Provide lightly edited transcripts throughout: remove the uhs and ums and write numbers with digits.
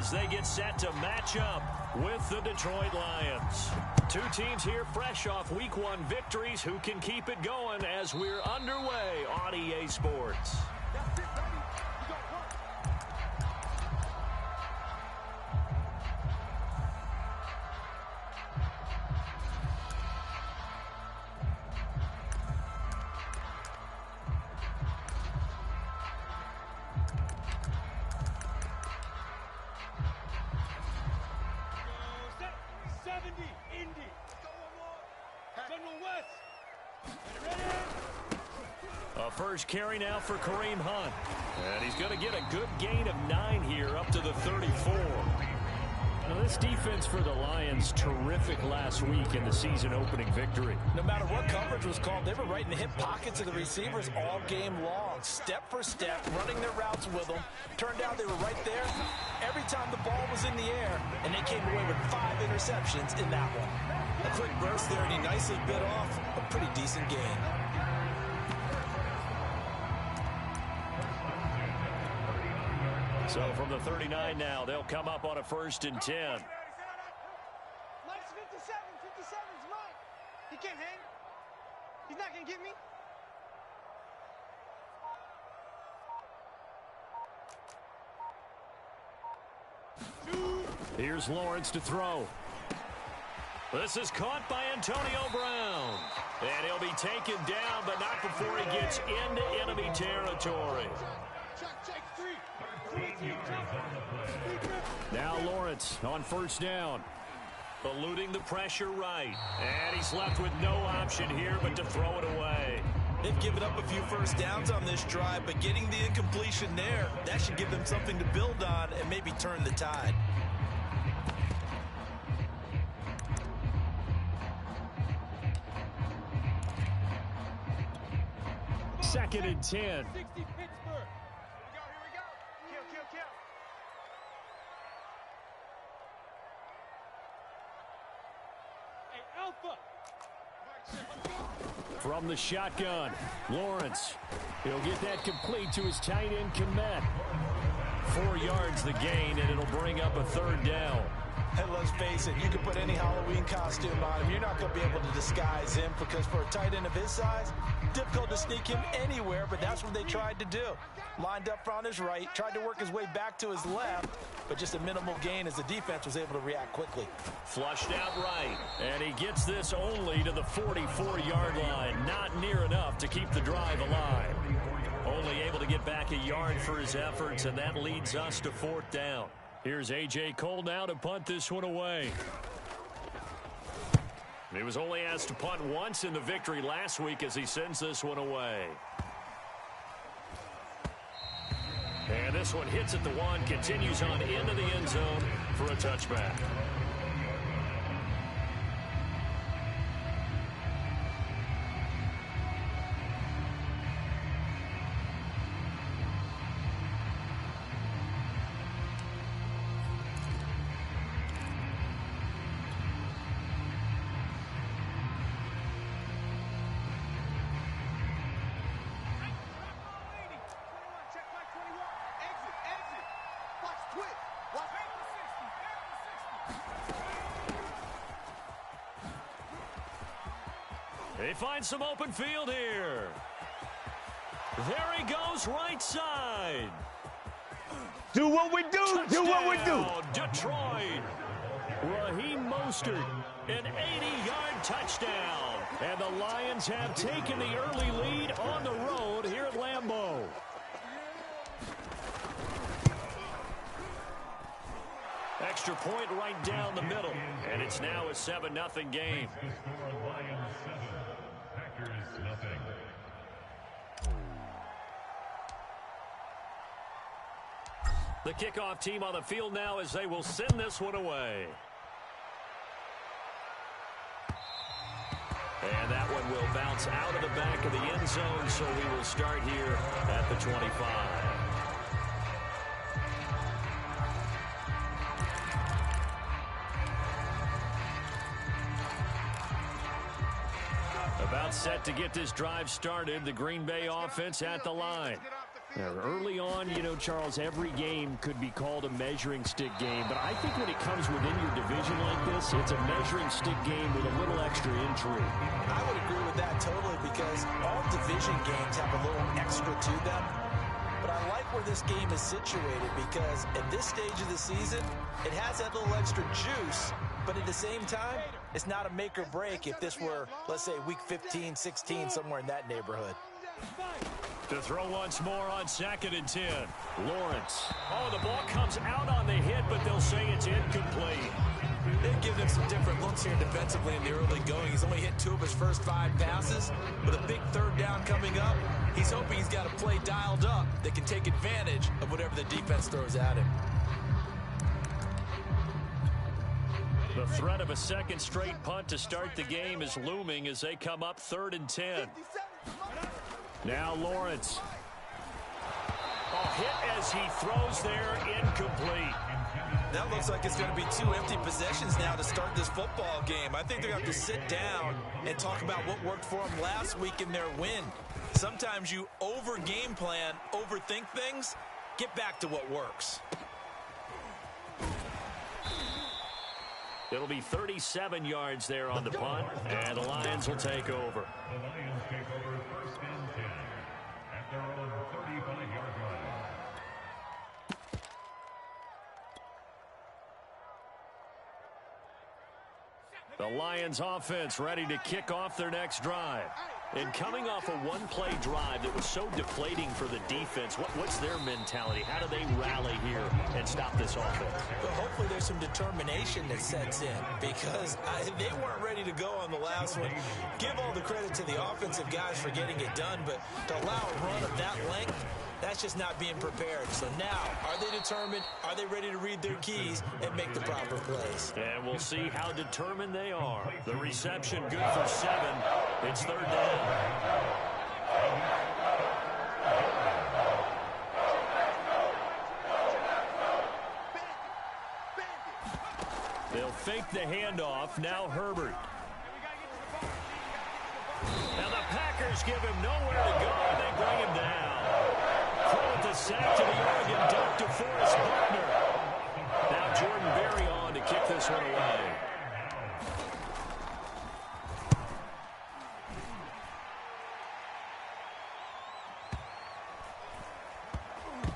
as they get set to match up with the Detroit Lions. Two teams here fresh off Week 1 victories who can keep it going as we're underway on EA Sports. First carry now for Kareem Hunt. And he's going to get a good gain of 9 here up to the 34. Now this defense for the Lions, terrific last week in the season-opening victory. No matter what coverage was called, they were right in the hip pockets of the receivers all game long. Step for step, running their routes with them. Turned out they were right there every time the ball was in the air, and they came away with 5 interceptions in that one. A quick burst there, and he nicely bit off a pretty decent gain. So from the 39 now, they'll come up on a 1st and 10. Minus 57, 57's mine. He can't hang. He's not going to get me. Here's Lawrence to throw. This is caught by Antonio Brown. And he'll be taken down, but not before he gets into enemy territory. Now Lawrence on 1st down. Eluding the pressure right. And he's left with no option here but to throw it away. They've given up a few first downs on this drive, but getting the incompletion there, that should give them something to build on and maybe turn the tide. Second and 10. From the shotgun, Lawrence. He'll get that complete to his tight end, Komet. 4 yards the gain, and it'll bring up a 3rd down. And let's face it, you can put any Halloween costume on him. You're not going to be able to disguise him because for a tight end of his size, difficult to sneak him anywhere, but that's what they tried to do. Lined up on his right, tried to work his way back to his left, but just a minimal gain as the defense was able to react quickly. Flushed out right, and he gets this only to the 44-yard line. Not near enough to keep the drive alive. Only able to get back a yard for his efforts, and that leads us to 4th down. Here's A.J. Cole now to punt this one away. He was only asked to punt once in the victory last week as he sends this one away. And this one hits at the 1, continues on into the end zone for a touchback. They find some open field here. There he goes, right side. Do what we do. Touchdown, do what we do. Detroit. Raheem Mostert, an 80-yard touchdown. And the Lions have taken the early lead on the road here at Lambeau. Extra point right down the middle. And it's now a 7-0 game. The kickoff team on the field now as they will send this one away. And that one will bounce out of the back of the end zone, so we will start here at the 25. About set to get this drive started. The Green Bay offense at the line. Early on, you know, Charles, every game could be called a measuring stick game, but I think when it comes within your division like this, it's a measuring stick game with a little extra intrigue. I would agree with that totally because all division games have a little extra to them. But I like where this game is situated because at this stage of the season, it has that little extra juice, but at the same time, it's not a make or break if this were, let's say, week 15, 16, somewhere in that neighborhood. To throw once more on 2nd and 10. Lawrence. Oh, the ball comes out on the hit, but they'll say it's incomplete. They've given him some different looks here defensively in the early going. He's only hit 2 of his first 5 passes. With a big 3rd down coming up, he's hoping he's got a play dialed up that can take advantage of whatever the defense throws at him. The threat of a second straight punt to start the game is looming as they come up 3rd and 10. Now Lawrence. A hit as he throws there, incomplete. That looks like it's going to be 2 empty possessions now to start this football game. I think they're going to have to sit down and talk about what worked for them last week in their win. Sometimes you over-game plan, overthink things, get back to what works. It'll be 37 yards there on the punt, and the Lions will take over. The Lions take over 1st and 10 at their own 35-yard line. The Lions offense ready to kick off their next drive. And coming off a one-play drive that was so deflating for the defense, what's their mentality? How do they rally here and stop this offense? Well, hopefully there's some determination that sets in because they weren't ready to go on the last one. Give all the credit to the offensive guys for getting it done, but to allow a run of that length, that's just not being prepared. So now, are they determined? Are they ready to read their keys and make the proper plays? And we'll see how determined they are. The reception good for 7. It's 3rd down. They'll fake the handoff. Now Herbert. Now the Packers give him nowhere to go. They bring him down. Throw at the sack to the Oregon duck to Forrest Buckner. Now Jordan Berry on to kick this one away.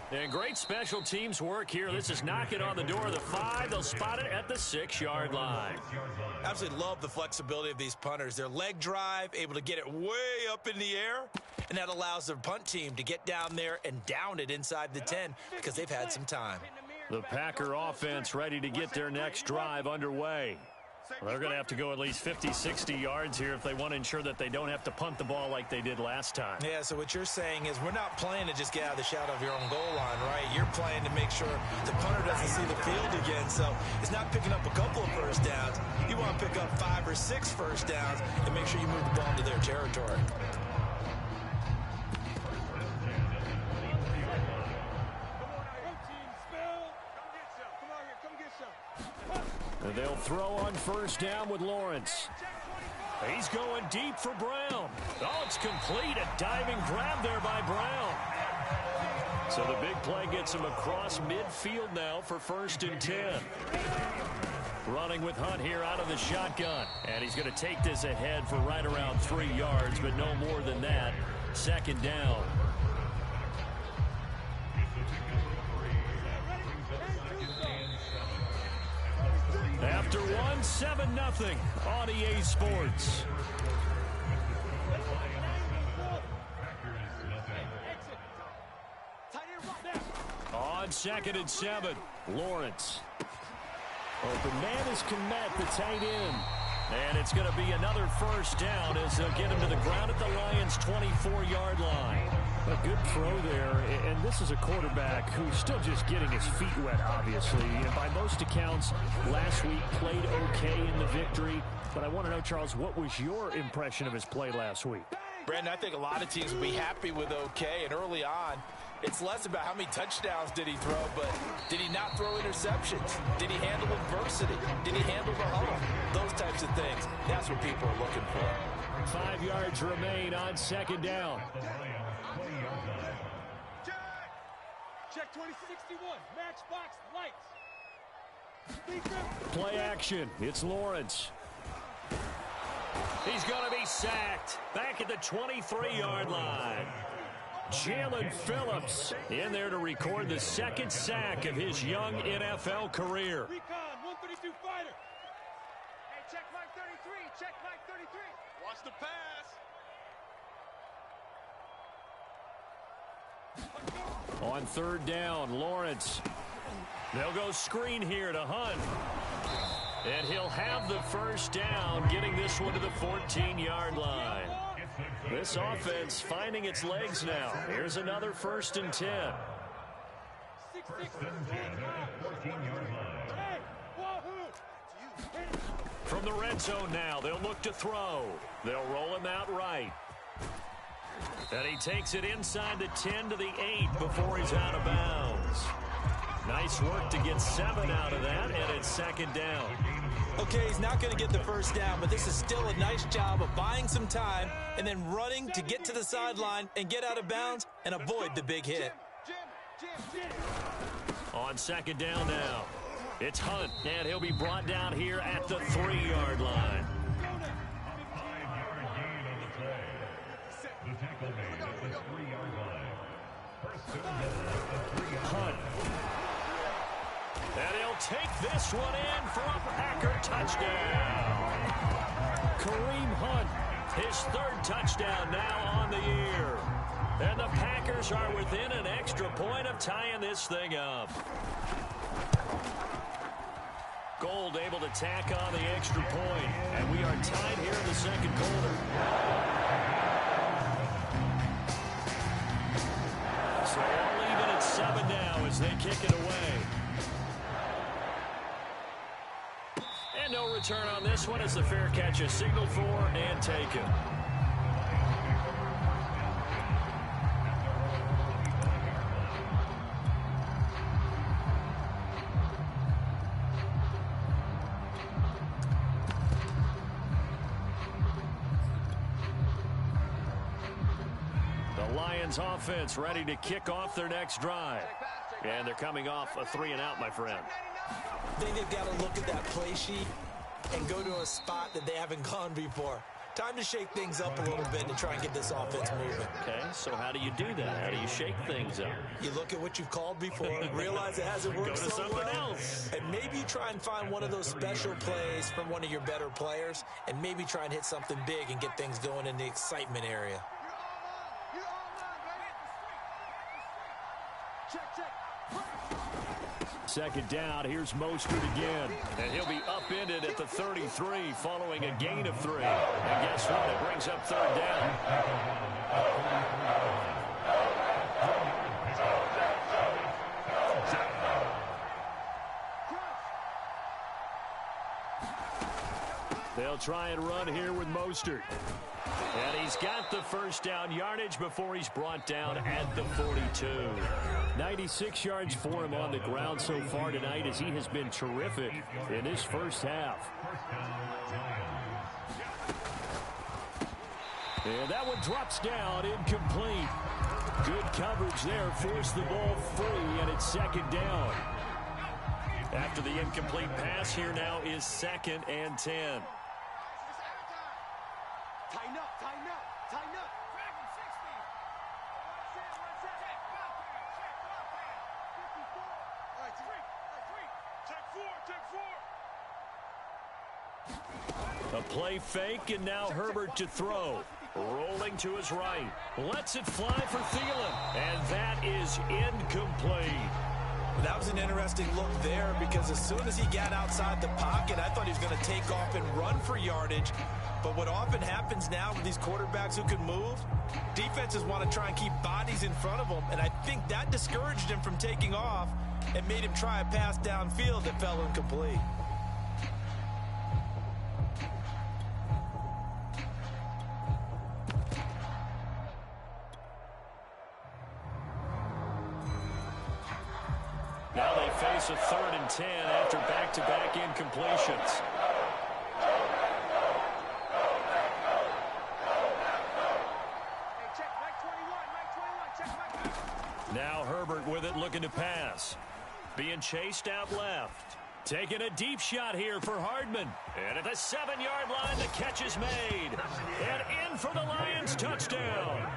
And great special teams work here. This is knocking on the door of the 5. They'll spot it at the 6-yard line. Absolutely love the flexibility of these punters. Their leg drive, able to get it way up in the air, and that allows their punt team to get down there and down it inside the 10 because they've had some time. The Packer offense ready to get their next drive underway. Well, they're going to have to go at least 50, 60 yards here if they want to ensure that they don't have to punt the ball like they did last time. Yeah, so what you're saying is we're not playing to just get out of the shadow of your own goal line, right? You're playing to make sure the punter doesn't see the field again. So it's not picking up a couple of first downs. You want to pick up 5 or 6 first downs and make sure you move the ball into their territory. And they'll throw on first down with Lawrence. He's going deep for Brown. Oh, it's complete. A diving grab there by Brown. So the big play gets him across midfield now for 1st and 10. Running with Hunt here out of the shotgun. And he's going to take this ahead for right around 3 yards, but no more than that. 2nd down. After 1, 7-0 on EA Sports. On 2nd and 7, Lawrence. Open man is Kmet, the tight end. And it's going to be another first down as they'll get him to the ground at the Lions' 24-yard line. A good throw there, and this is a quarterback who's still just getting his feet wet, obviously. And by most accounts, last week played okay in the victory. But I want to know, Charles, what was your impression of his play last week? Brandon, I think a lot of teams will be happy with okay, and early on, it's less about how many touchdowns did he throw, but did he not throw interceptions? Did he handle adversity? Did he handle the huddle? Those types of things. That's what people are looking for. 5 yards remain on 2nd down. Check 2061. Matchbox lights. Play action. It's Lawrence. He's going to be sacked back at the 23-yard line. Jalen Phillips in there to record the second sack of his young NFL career. Recon 132 fighter. Hey, check Mike 33. Check Mike 33. Watch the pass. On third down, Lawrence. They'll go screen here to Hunt. And he'll have the first down, getting this one to the 14-yard line. This offense finding its legs now. Here's another 1st and 10. From the red zone now, they'll look to throw. They'll roll him out right. And he takes it inside the 10 to the 8 before he's out of bounds. Nice work to get 7 out of that, and it's 2nd down. Okay, he's not going to get the first down, but this is still a nice job of buying some time and then running to get to the sideline and get out of bounds and avoid the big hit. On 2nd down now, it's Hunt, and he'll be brought down here at the 3-yard line. Hunt. And he'll take this one in for a Packer touchdown. Kareem Hunt, his 3rd touchdown now on the year. And the Packers are within an extra point of tying this thing up. Gold able to tack on the extra point. And we are tied here in the 2nd quarter. So all even at 7 now as they kick it away. And no return on this one as the fair catch is signaled for and taken. The Lions offense ready to kick off their next drive. And they're coming off a 3-and-out, my friend. I think they've got to look at that play sheet and go to a spot that they haven't gone before. Time to shake things up a little bit to try and get this offense moving. Okay, so how do you do that? How do you shake things up? You look at what you've called before, realize it hasn't worked Go to so something well, else. and maybe you try and find one of those special plays from one of your better players, and maybe try and hit something big and get things going in the excitement area. Second down, here's Mostert again. And he'll be upended at the 33 following a gain of 3. And guess what? It brings up 3rd down. They'll try and run here with Mostert. And he's got the first down yardage before he's brought down at the 42. 96 yards for him on the ground so far tonight as he has been terrific in his first half. And that one drops down, incomplete. Good coverage there, forced the ball free, and it's 2nd down. After the incomplete pass, here now is 2nd and 10. Tighten up, tighten up, tighten up. Drag him 60. All right, three. A play fake, and now Herbert to throw. Rolling to his right. Lets it fly for Thielen. And that is incomplete. That was an interesting look there because as soon as he got outside the pocket, I thought he was going to take off and run for yardage. But what often happens now with these quarterbacks who can move, defenses want to try and keep bodies in front of them. And I think that discouraged him from taking off and made him try a pass downfield that fell incomplete. Now they face a 3rd and 10 after back-to-back incompletions. Now Herbert with it looking to pass. Being chased out left. Taking a deep shot here for Hardman. And at the 7-yard line, the catch is made. And in for the Lions touchdown.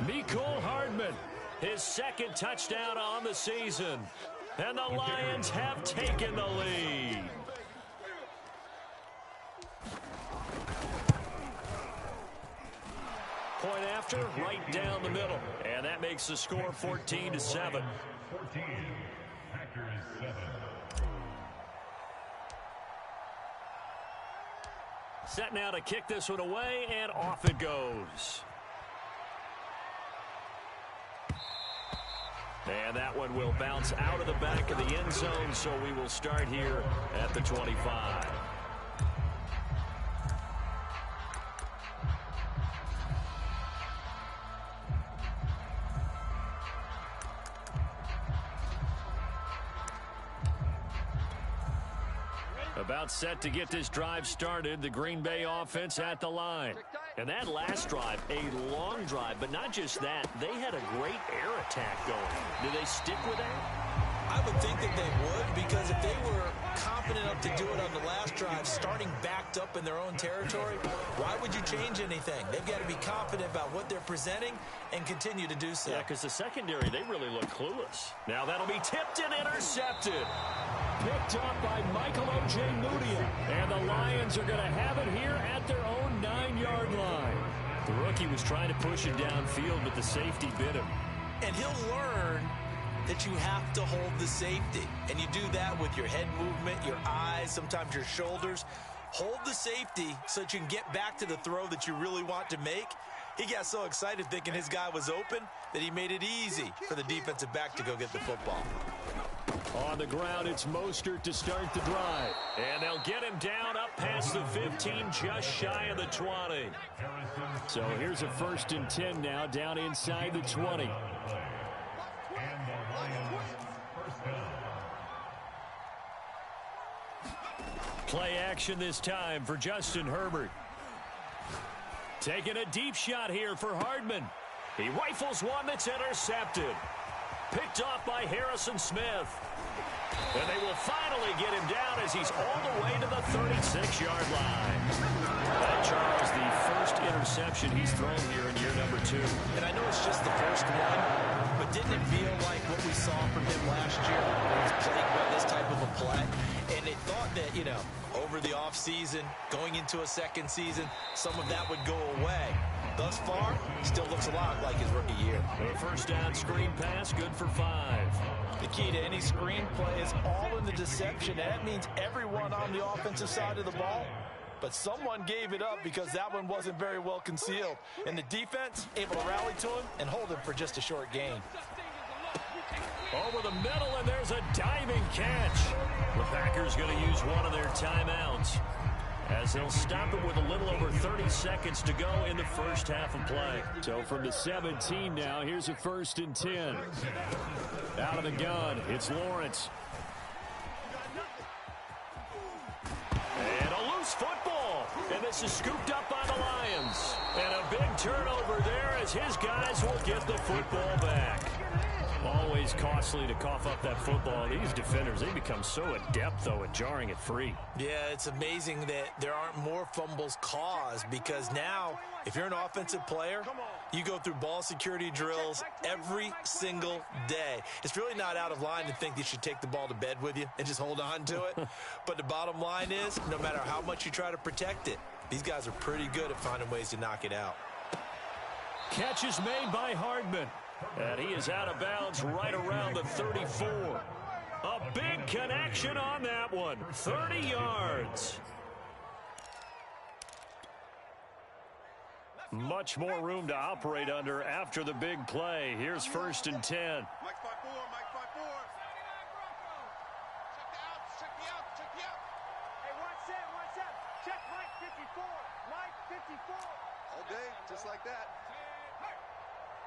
Mecole Hardman, his second touchdown on the season. And the Lions have taken the lead. Point after, right down the middle. And that makes the score 14-7. 14, Packers 7. Set now to kick this one away, and off it goes. And that one will bounce out of the back of the end zone, so we will start here at the 25. About set to get this drive started, the Green Bay offense at the line. And that last drive, a long drive, but not just that, they had a great air attack going. Do they stick with that? I would think that they would, because if they were confident enough to do it on the last drive, starting backed up in their own territory, why would you change anything? They've got to be confident about what they're presenting and continue to do so. Yeah, because the secondary, they really look clueless. Now that'll be tipped and intercepted. Picked up by Michael Ojemudia. And the Lions are going to have it here at their own 9-yard line. The rookie was trying to push it downfield, but the safety bit him. And he'll learn that you have to hold the safety. And you do that with your head movement, your eyes, sometimes your shoulders. Hold the safety so that you can get back to the throw that you really want to make. He got so excited thinking his guy was open that he made it easy for the defensive back to go get the football. On the ground, it's Mostert to start the drive. And they'll get him down up past the 15, just shy of the 20. So here's a 1st and 10 now, down inside the 20. Play action this time for Justin Herbert. Taking a deep shot here for Hardman. He rifles one that's intercepted. Picked off by Harrison Smith. And they will finally get him down as he's all the way to the 36-yard line. And Charles, the first interception he's thrown here in year number 2. And I know it's just the first one, but didn't it feel like what we saw from him last year when he was plagued by this type of a play? And they thought that, you know, over the offseason, going into a second season, some of that would go away. Thus far, still looks a lot like his rookie year. A first down screen pass, good for 5. The key to any screen play is all in the deception. And that means everyone on the offensive side of the ball. But someone gave it up because that one wasn't very well concealed. And the defense able to rally to him and hold him for just a short gain. Over the middle, and there's a diving catch. The Packers going to use one of their timeouts, as they'll stop it with a little over 30 seconds to go in the first half of play. So from the 17 now, here's a 1st and 10. Out of the gun, it's Lawrence. And a loose football. And this is scooped up by the Lions. And a big turnover there as his guys will get the football back. Always costly to cough up that football. These defenders, they become so adept, though, at jarring it free. Yeah, it's amazing that there aren't more fumbles caused, because now, if you're an offensive player, you go through ball security drills every single day. It's really not out of line to think you should take the ball to bed with you and just hold on to it. But the bottom line is, no matter how much you try to protect it, these guys are pretty good at finding ways to knock it out. Catch is made by Hardman. And he is out of bounds right around the 34. A big connection on that one. 30 yards. Much more room to operate under after the big play. Here's 1st and 10. Mike 5-4, Mike 5-4. Check the out. Hey, watch that. Check Mike 54. Mike 54. All day, just like that.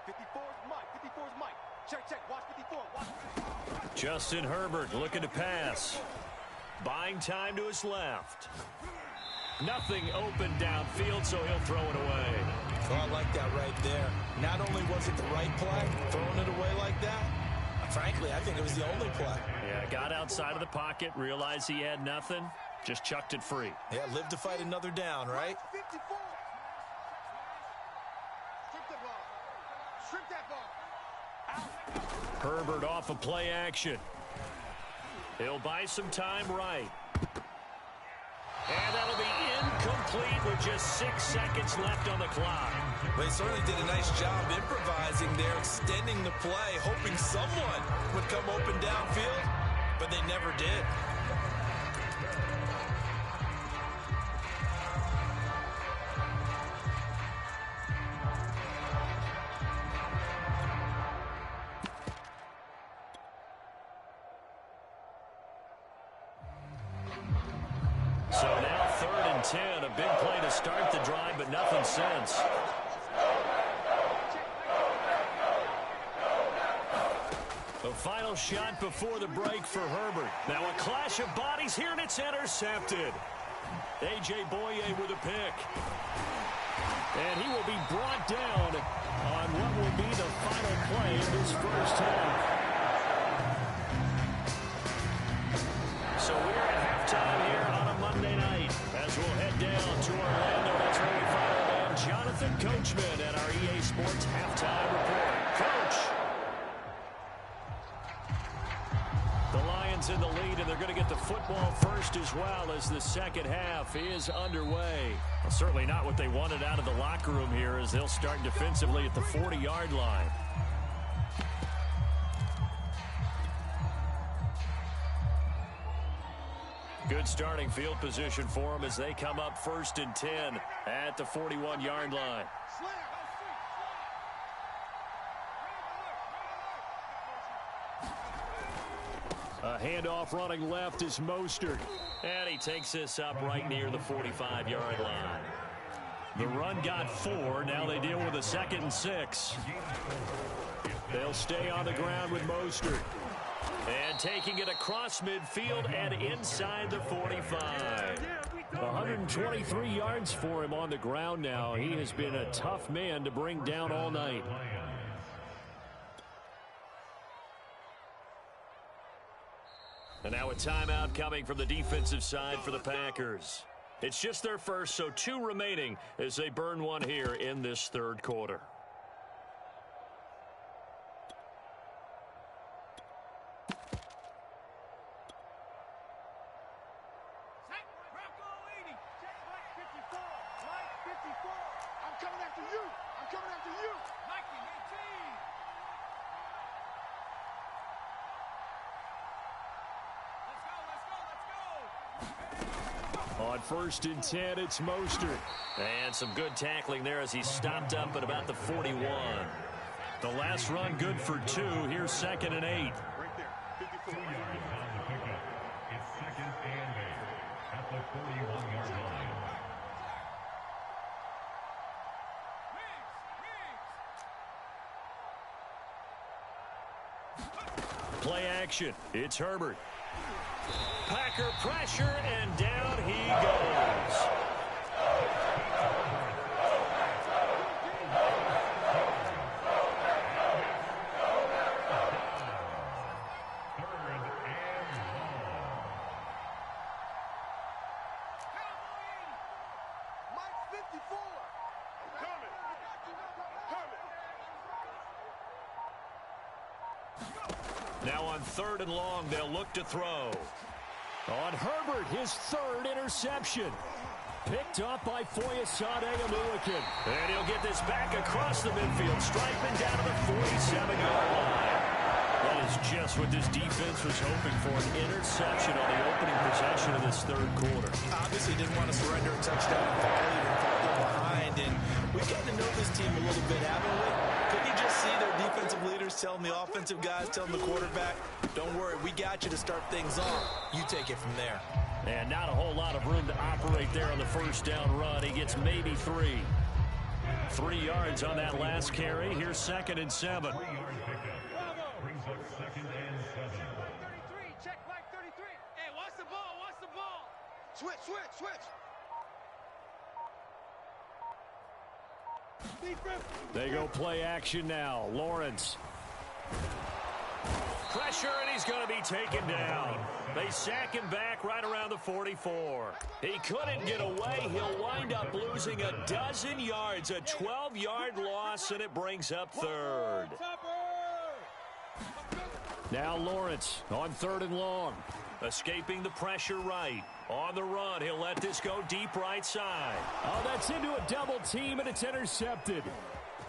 54's Mike. Check. Watch 54. Watch. Justin Herbert looking to pass. Buying time to his left. Nothing open downfield, so he'll throw it away. Oh, I like that right there. Not only was it the right play, throwing it away like that, Frankly, I think it was the only play. Yeah, got outside of the pocket, realized he had nothing, just chucked it free. Yeah, live to fight another down, right? 54. Strip the ball. Strip that ball. Herbert off of play action. He'll buy some time right. And that'll be incomplete with just 6 seconds left on the clock. Well, he certainly did a nice job improvising there, extending the play, hoping someone would come open downfield, but they never did. So now 3rd and 10, a big play to start the drive, but nothing since. The final shot before the break for Herbert. Now a clash of bodies here, and it's intercepted. A.J. Boye with a pick. And he will be brought down on what will be the final play of this first half. So we're at halftime here on a Monday night as we'll head down to Orlando. That's where we find our man Jonathan Coachman at our EA Sports Halftime Report. Coach! The Lions in the lead, and they're going to get the football first as well as the second half is underway. Well, certainly not what they wanted out of the locker room here as they'll start defensively at the 40-yard line. Good starting field position for them as they come up 1st and 10 at the 41-yard line. A handoff running left is Mostert. And he takes this up right near the 45-yard line. The run got 4. Now they deal with a 2nd and 6. They'll stay on the ground with Mostert. And taking it across midfield and inside the 45. 123 yards for him on the ground now. He has been a tough man to bring down all night. And now a timeout coming from the defensive side for the Packers. It's just their first, so 2 remaining as they burn one here in this 3rd quarter. On 1st and 10, it's Mostert. And some good tackling there as he stopped up at about the 41. The last run good for 2. Here's 2nd and 8. Right there, 54 yards on the pickup. It's 2nd and 8 at the 41-yard line. Play action. It's Herbert. Packer pressure, and down he goes. Now on 3rd and long, they'll look to throw. On Herbert, his 3rd interception. Picked up by Foyesade Amuakin. And he'll get this back across the midfield, striping down to the 47-yard line. That is just what this defense was hoping for, an interception on the opening possession of this 3rd quarter. Obviously didn't want to surrender a touchdown and fall even farther behind. And we've gotten to know this team a little bit, haven't we? Could you just see their defensive leaders telling the offensive guys, telling the quarterback, don't worry, we got you to start things off. You take it from there. And not a whole lot of room to operate there on the 1st down run. He gets maybe 3. 3 yards on that last carry. Here's 2nd and 7. 3-yard pickup brings up 2nd and 7. 33, check Mike 33. Hey, watch the ball, watch the ball. Switch, switch, switch. They go play action now. Lawrence. pressure, and he's going to be taken down. They sack him back right around the 44. He couldn't get away. He'll wind up losing a dozen yards, a 12-yard loss, and it brings up third. Now Lawrence on 3rd and long. Escaping the pressure right. On the run, he'll let this go deep right side. Oh, that's into a double team, and it's intercepted.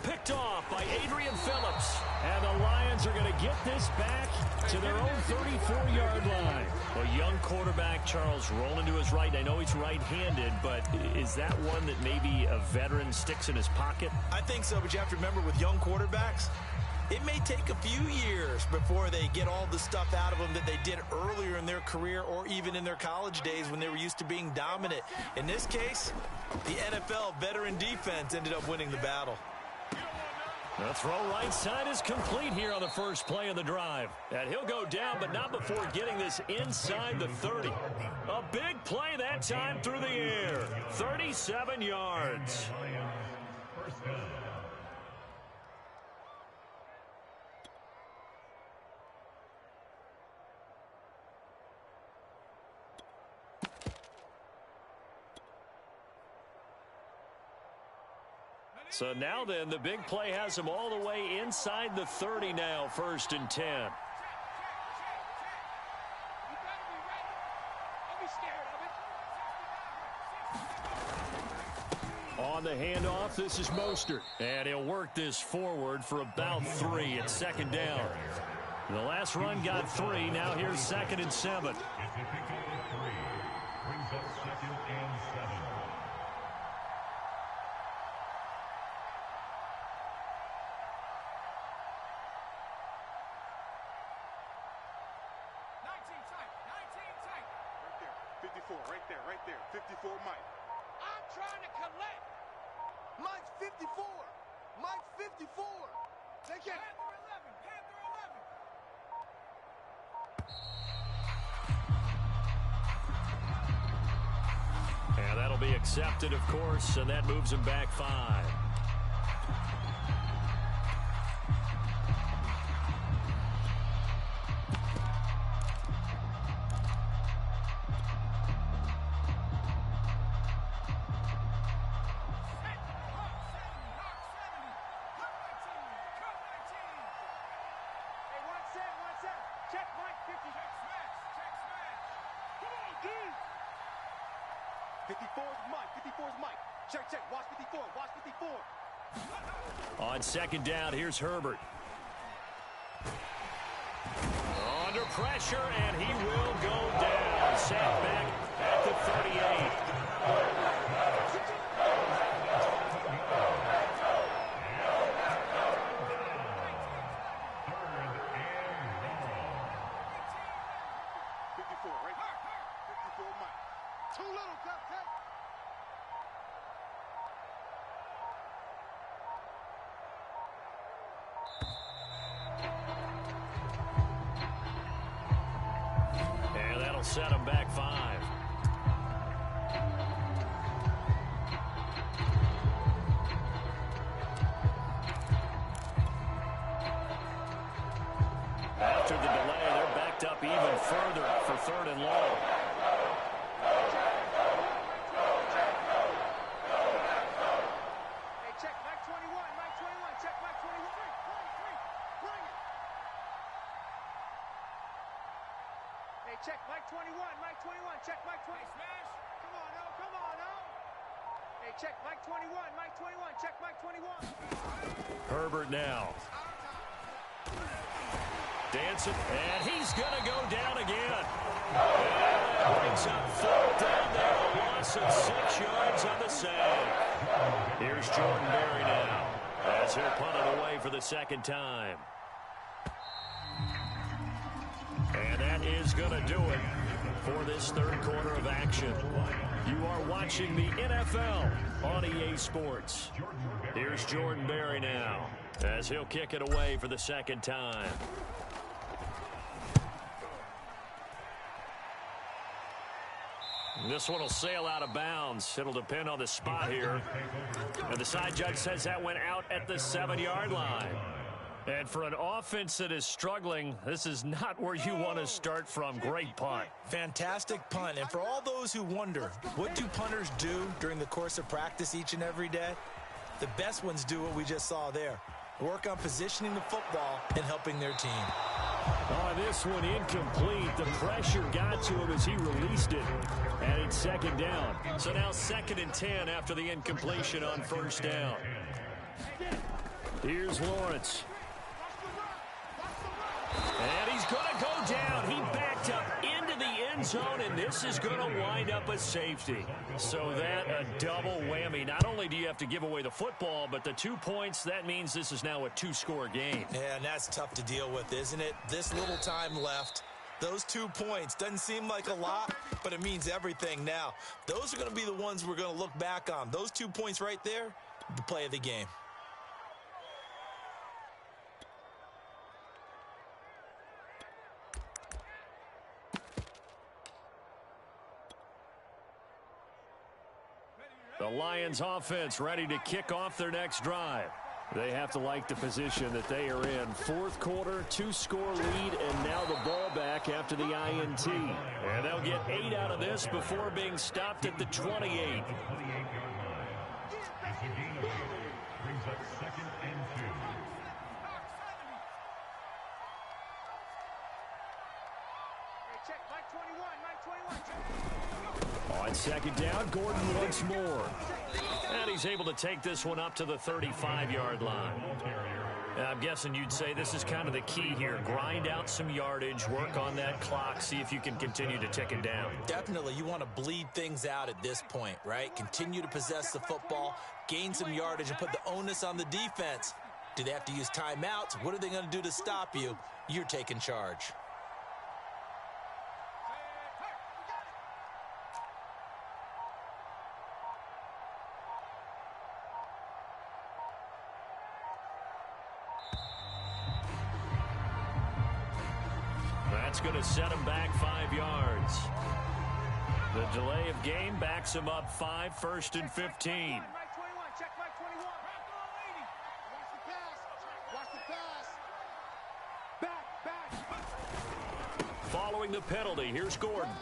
Picked off by Adrian Phillips. And the Lions are going to get this back to their own 34-yard line. A young quarterback, Charles, rolling to his right. I know he's right-handed, but is that one that maybe a veteran sticks in his pocket? I think so, but you have to remember with young quarterbacks, it may take a few years before they get all the stuff out of them that they did earlier in their career or even in their college days when they were used to being dominant. In this case, the NFL veteran defense ended up winning the battle. The throw right side is complete here on the first play of the drive. And he'll go down, but not before getting this inside the 30. A big play that time through the air. 37 yards. First down. So now then, the big play has him all the way inside the 30 now, 1st and 10. On the handoff, this is Mostert. And he'll work this forward for about 3. It's 2nd down. The last run got 3. Now here's 2nd and 7. It's a pickup of 3. Brings up 2nd and 7. Right there. 54, Mike. I'm trying to collect. Mike's 54. Mike's 54. Take it. Panther 11. And that'll be accepted, of course, and that moves him back 5. Check Mike 50. Check smash. 54's Mike. 54's Mike. Check. Watch 54. Watch 54. On 2nd down, here's Herbert. Under pressure, and he will go down. Sacked back at the 38. Set him back 5. After the delay, they're backed up even further for 3rd and long. Hey, check Mike 21. Mike 21. Check Mike 21. Bring it. Hey, check Mike 21. Mike 21. Check Mike 20. Smash. Come on, no. Come on, no. Hey, check Mike 21. Mike 21. Check Mike 21. Herbert now. Dancing, and he's going to go down again. And that brings up 4th down there. A loss of 6 yards on the sack. Here's Jordan Berry now as he'll punt it away for the 2nd time. And that is going to do it for this 3rd quarter of action. You are watching the NFL on EA Sports. Here's Jordan Berry now as he'll kick it away for the 2nd time. This one will sail out of bounds. It'll depend on the spot here. And the side judge says that went out at the 7-yard line. And for an offense that is struggling, this is not where you want to start from. Great punt. Fantastic punt. And for all those who wonder, what do punters do during the course of practice each and every day? The best ones do what we just saw there. Work on positioning the football and helping their team. Oh, this one incomplete. The pressure got to him as he released it. And it's second down. So now 2nd and 10 after the incompletion on first down. Here's Lawrence. And he's going to go down. He backed up into the end zone, and this is going to wind up a safety. So that a double whammy. Not only do you have to give away the football, but the 2 points, that means this is now a 2-score game. Yeah, and that's tough to deal with, isn't it? This little time left. Those 2 points doesn't seem like a lot, but it means everything now. Those are going to be the ones we're going to look back on. Those 2 points right there, the play of the game. The Lions offense ready to kick off their next drive. They have to like the position that they are in. 4th quarter, 2-score lead, and now the ball back after the INT. And they'll get 8 out of this before being stopped at the 28. Brings up 2nd and 2. Hey, check, Mike 21, Mike 21, check. On second down, Gordon once more. And he's able to take this one up to the 35-yard line. And I'm guessing you'd say this is kind of the key here. Grind out some yardage, work on that clock, see if you can continue to tick it down. Definitely, you want to bleed things out at this point, right? Continue to possess the football, gain some yardage, and put the onus on the defense. Do they have to use timeouts? What are they going to do to stop you? You're taking charge. That's going to set him back 5 yards. The delay of game backs him up 5, 1st and 15. Mike 21, check Mike 21. Watch the pass. Watch the pass. Back. Following the penalty, here's Gordon.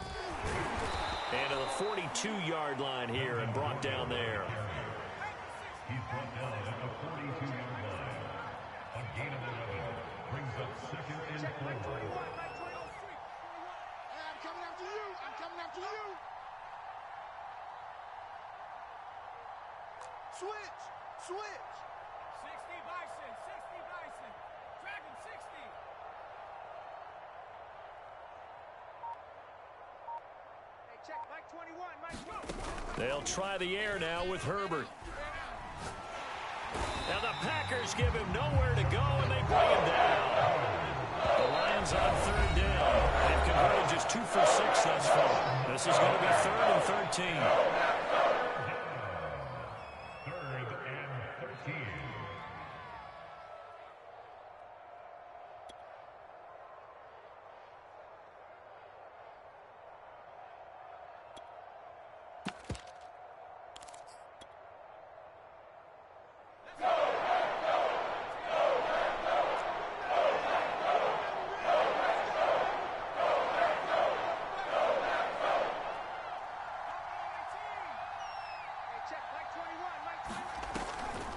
And to the 42-yard line here and brought down there. He's brought down at the 42-yard line. A gain of 11 brings up 2nd and 4. I'm coming after you. I'm coming after you. Switch. 60 Bison. 60 Bison. Dragon 60. Hey, check Mike 21. Mike 12. They'll try the air now with Herbert. Now the Packers give him nowhere to go, and they bring him down. The Lions on 3rd down. They've converted just 2 for 6 thus far. This is going to be 3rd and 13. 3rd and 13.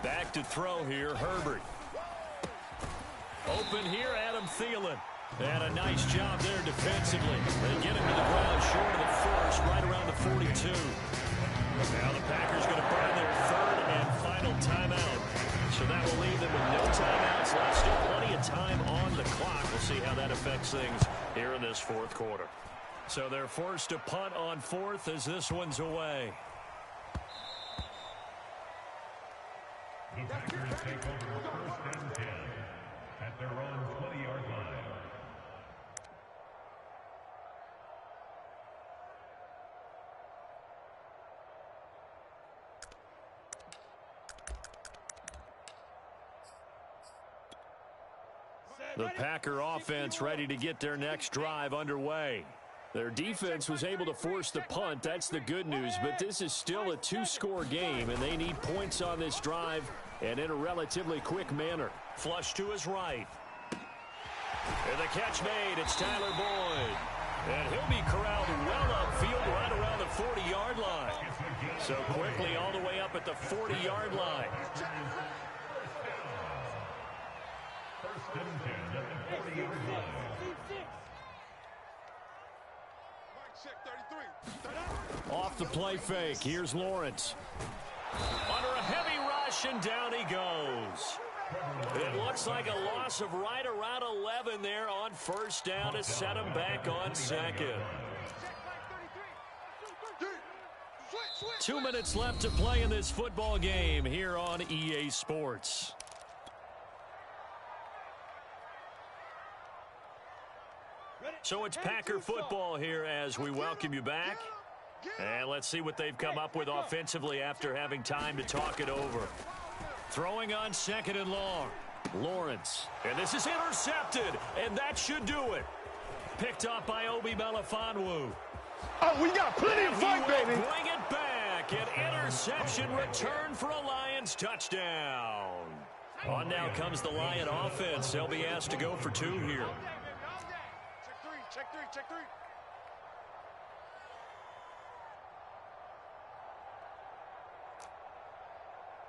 Back to throw here, Herbert. Open here, Adam Thielen. And a nice job there defensively. They get him to the ground short of the first, right around the 42. Now the Packers going to burn their 3rd and final timeout. So that will leave them with no timeouts left. Still plenty of time on the clock. We'll see how that affects things here in this 4th quarter. So they're forced to punt on 4th as this one's away. The Packers take over 1st and 10 at their own 20-yard line. The Packer offense ready to get their next drive underway. Their defense was able to force the punt. That's the good news, but this is still a two-score game, and they need points on this drive and in a relatively quick manner. Flush to his right. And the catch made. It's Tyler Boyd. And he'll be corralled well upfield right around the 40-yard line. So quickly all the way up at the 40-yard line. First and 10 at the 40-yard line. Off the play fake. Here's Lawrence. Under a heavy rush, and down he goes. It looks like a loss of right around 11 there on first down to set him back on second. 2 minutes left to play in this football game here on EA Sports. So it's Packer football here as we welcome you back. And let's see what they've come up with offensively after having time to talk it over. Throwing on second and long. Lawrence. And this is intercepted. And that should do it. Picked up by Obi Melifonwu. Oh, we got plenty of fight, baby. Bring it back. An interception return for a Lions touchdown. On now comes the Lion offense. They'll be asked to go for two here. Check three, check three.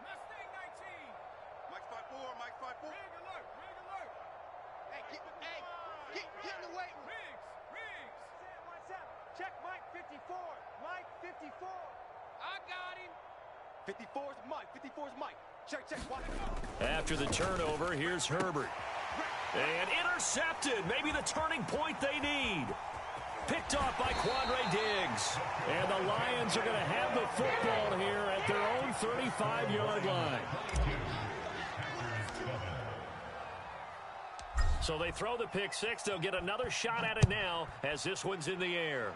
Mustang 19. Mike 5-4, Mike 5-4. Rig alert, rig alert. Hey, get in the way. Riggs. Check Mike 54. Mike 54. I got him. 54's Mike, 54's Mike. Check, watch it. After the turnover, here's Herbert. And intercepted. Maybe the turning point they need. Picked off by Quandre Diggs. And the Lions are going to have the football here at their own 35-yard line. So they throw the pick six. They'll get another shot at it now as this one's in the air.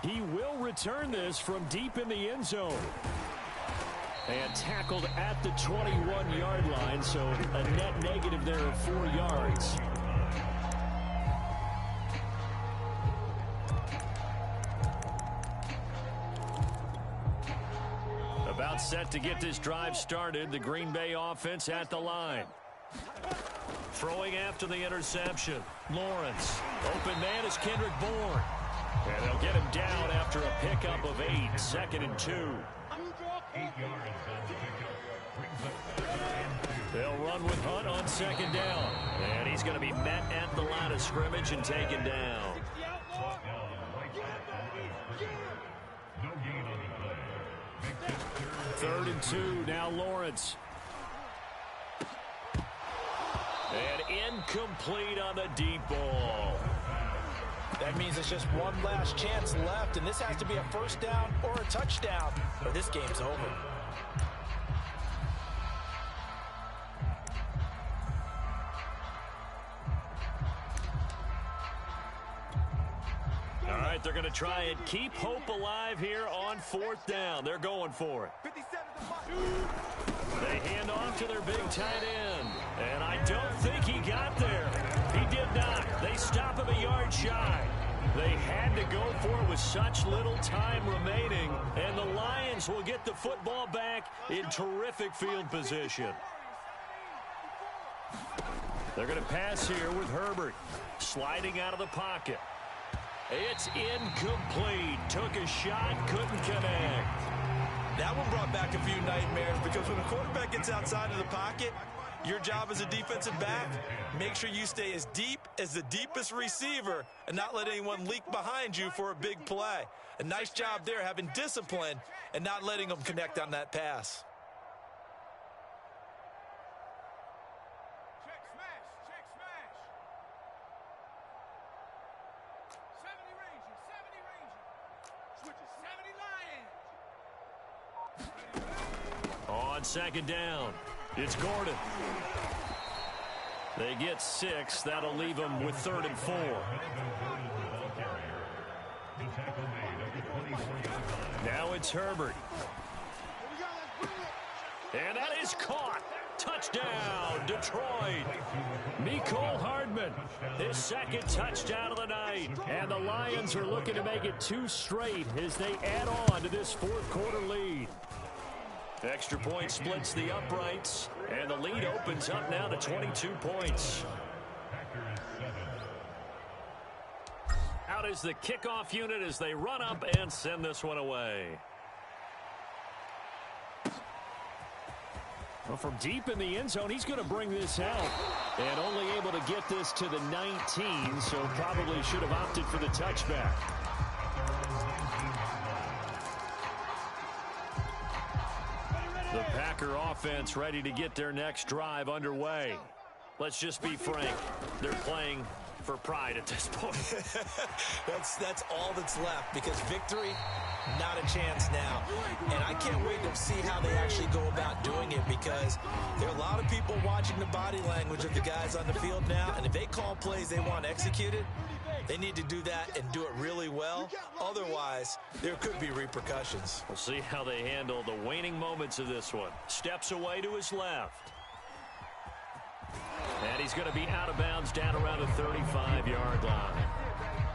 He will return this from deep in the end zone. And tackled at the 21-yard line, so a net negative there of 4 yards. About set to get this drive started, the Green Bay offense at the line. Throwing after the interception. Lawrence. Open man is Kendrick Bourne. And they'll get him down after a pickup of 8, 2nd and 2. 8 yards on the pickup. Brings up 2nd and 2. They'll run with Hunt on second down. And he's going to be met at the line of scrimmage and taken down. Brought down right at the line of scrimmage. No gain on the play. Makes it 3rd and 2. Now Lawrence. And incomplete on the deep ball. That means it's just one last chance left, and this has to be a first down or a touchdown, or this game's over. All right, they're going to try and keep hope alive here on 4th down. They're going for it. 57's the They hand off to their big tight end. And I don't think he got there. He did not. They stop him a yard shy. They had to go for it with such little time remaining. And the Lions will get the football back in terrific field position. They're going to pass here with Herbert. Sliding out of the pocket. It's incomplete. Took a shot, couldn't connect. That one brought back a few nightmares because when a quarterback gets outside of the pocket, your job as a defensive back, make sure you stay as deep as the deepest receiver and not let anyone leak behind you for a big play. A nice job there having discipline and not letting them connect on that pass. Check smash, check smash. 70 Rangers, 70 Rangers. Switches, 70 Lions. On second down, it's Gordon. They get 6. That'll leave them with 3rd and 4. Now it's Herbert. And that is caught. Touchdown, Detroit. Mecole Hardman. His second touchdown of the night. And the Lions are looking to make it 2 straight as they add on to this fourth quarter lead. Extra point splits the uprights, and the lead opens up now to 22 points. Out is the kickoff unit as they run up and send this one away. Well, from deep in the end zone, he's going to bring this out. And only able to get this to the 19, so probably should have opted for the touchback. The Packer offense ready to get their next drive underway. Let's just be frank. They're playing for pride at this point. That's all that's left, because victory, not a chance now. And I can't wait to see how they actually go about doing it, because there are a lot of people watching the body language of the guys on the field now, and if they call plays they want executed, they need to do that and do it really well. Otherwise, there could be repercussions. We'll see how they handle the waning moments of this one. Steps away to his left. And he's going to be out of bounds down around the 35-yard line.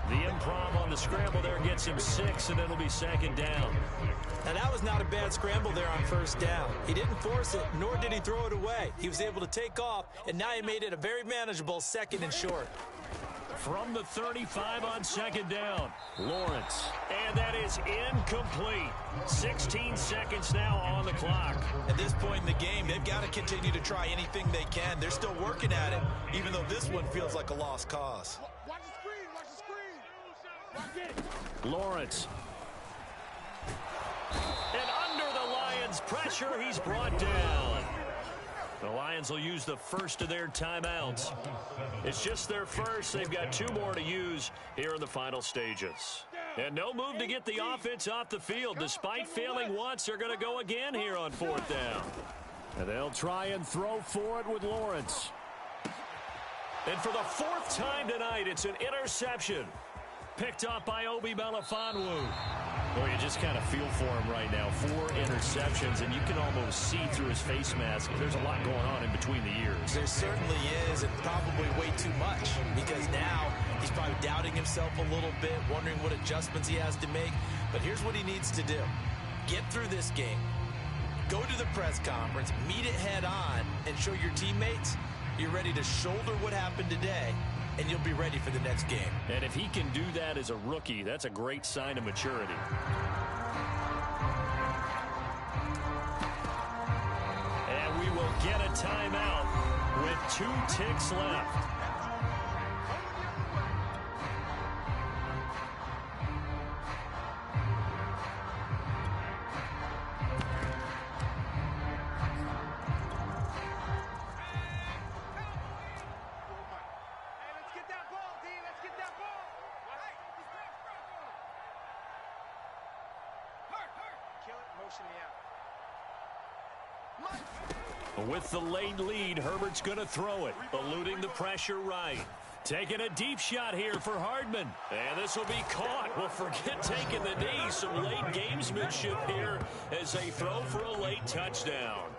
The improv on the scramble there gets him 6, and it'll be second down. Now, that was not a bad scramble there on first down. He didn't force it, nor did he throw it away. He was able to take off, and now he made it a very manageable second and short. From the 35 on second down, Lawrence. And that is incomplete. 16 seconds now on the clock. At this point in the game, they've got to continue to try anything they can. They're still working at it, even though this one feels like a lost cause. Watch the screen, watch the screen. Watch it. Lawrence. And under the Lions' pressure, he's brought down. The Lions will use the first of their timeouts. It's just their first. They've got 2 more to use here in the final stages. And no move to get the offense off the field. Despite failing once, they're going to go again here on 4th down. And they'll try and throw for it with Lawrence. And for the 4th time tonight, it's an interception. Picked up by Obi Melifonwu. Boy, you just kind of feel for him right now. 4 interceptions, and you can almost see through his face mask. There's a lot going on in between the ears. There certainly is, and probably way too much, because now he's probably doubting himself a little bit, wondering what adjustments he has to make. But here's what he needs to do. Get through this game. Go to the press conference, meet it head on, and show your teammates you're ready to shoulder what happened today, and you'll be ready for the next game. And if he can do that as a rookie, that's a great sign of maturity. And we will get a timeout with 2 ticks left. With the late lead, Herbert's going to throw it, eluding the pressure right. Taking a deep shot here for Hardman. And this will be caught. Well, forget taking the knee. Some late gamesmanship here as they throw for a late touchdown.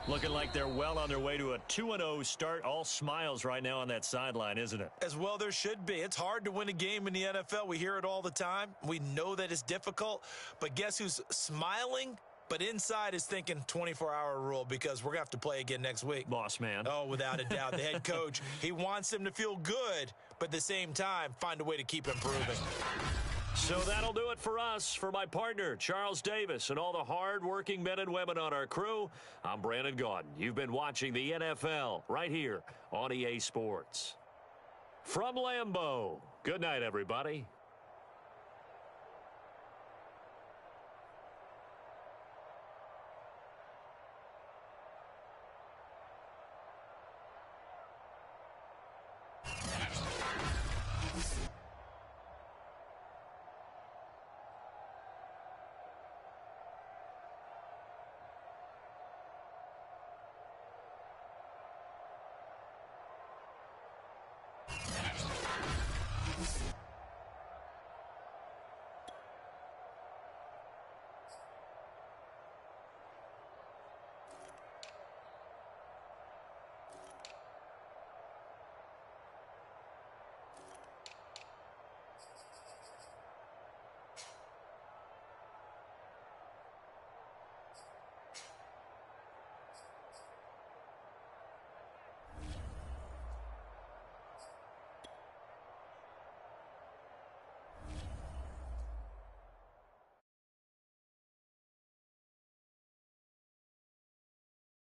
Looking like they're well on their way to a 2-0 start. All smiles right now on that sideline, isn't it? As well there should be. It's hard to win a game in the NFL. We hear it all the time. We know that it's difficult. But guess who's smiling? But inside is thinking 24-hour rule, because we're going to have to play again next week. Boss man. Oh, without a doubt. The head coach, he wants them to feel good, but at the same time, find a way to keep improving. So that'll do it for us. For my partner, Charles Davis, and all the hard-working men and women on our crew, I'm Brandon Gaudin. You've been watching the NFL right here on EA Sports. From Lambeau, good night, everybody.